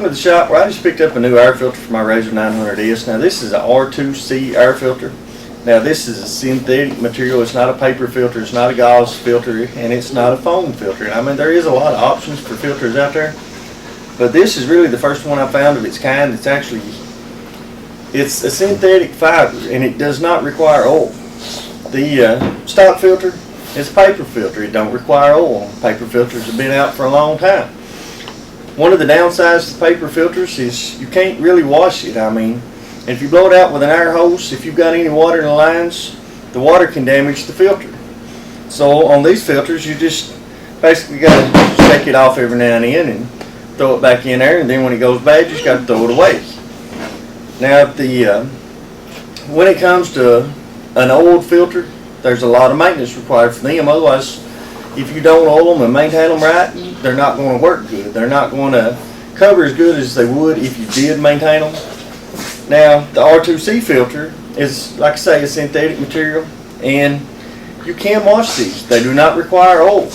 Welcome to the shop where I just picked up a new air filter for my Razor 900S. Now this is a R2C air filter. Now this is a synthetic material. It's not a paper filter, it's not a gauze filter, and it's not a foam filter. I mean, there is a lot of options for filters out there, but this is really the first one I found of its kind. It's a synthetic fiber, and it does not require oil. The stock filter is a paper filter. It don't require oil. Paper filters have been out for a long time. One of the downsides to paper filters is you can't really wash it. I mean, if you blow it out with an air hose, if you've got any water in the lines, the water can damage the filter. So on these filters, you just basically got to shake it off every now and then and throw it back in there, and then when it goes bad, you just got to throw it away. Now, when it comes to an old filter, there's a lot of maintenance required for them. Otherwise, if you don't oil them and maintain them right, they're not going to work good. They're not going to cover as good as they would if you did maintain them. Now, the R2C filter is, like I say, a synthetic material, and you can wash these. They do not require oil.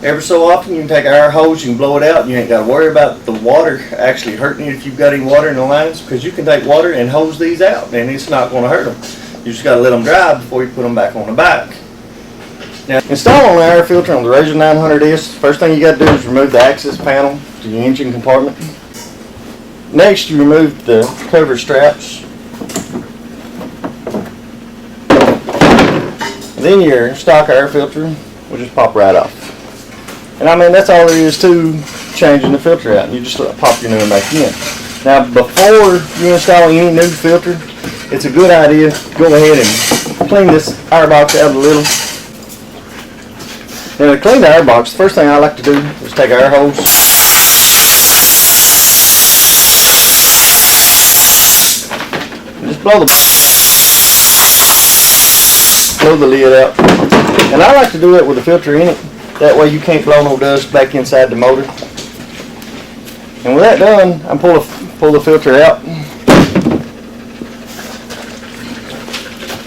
Every so often you can take an air hose, you can blow it out, and you ain't got to worry about the water actually hurting you if you've got any water in the lines, because you can take water and hose these out, and it's not going to hurt them. You just got to let them dry before you put them back on the bike. Now, installing an air filter on the Razor 900S, first thing you got to do is remove the access panel to your engine compartment. Next, you remove the cover straps. Then your stock air filter will just pop right off. And I mean, that's all there is to changing the filter out. You just pop your new one back in. Now, before you install any new filter, it's a good idea to go ahead and clean this air box out a little. Now, to clean the air box, the first thing I like to do is take an air hose. Just blow the lid out. And I like to do it with the filter in it. That way you can't blow no dust back inside the motor. And with that done, I pull the filter out.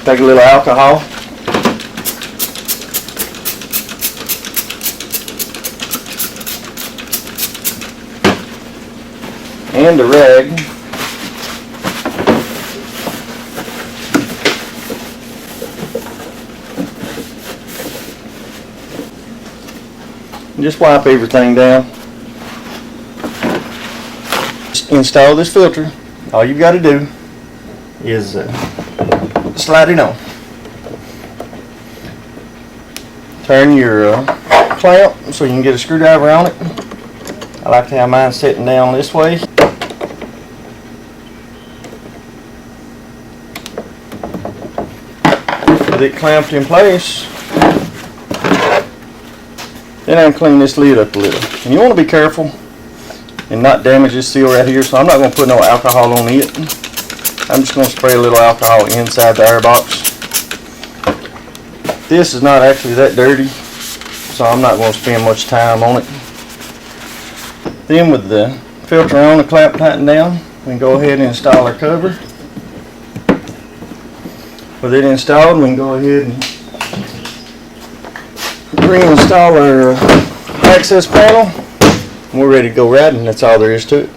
Take a little alcohol. And a rag. Just wipe everything down. Just install this filter. All you've got to do is slide it on. Turn your clamp so you can get a screwdriver on it. I like to have mine sitting down this way. With it clamped in place, then I can clean this lid up a little. And you want to be careful and not damage this seal right here, so I'm not going to put no alcohol on it. I'm just going to spray a little alcohol inside the air box. This is not actually that dirty, so I'm not going to spend much time on it. Then with the filter on, the clamp tightened down, we can go ahead and install our cover. With it installed, we can go ahead and reinstall our access panel. We're ready to go riding. That's all there is to it.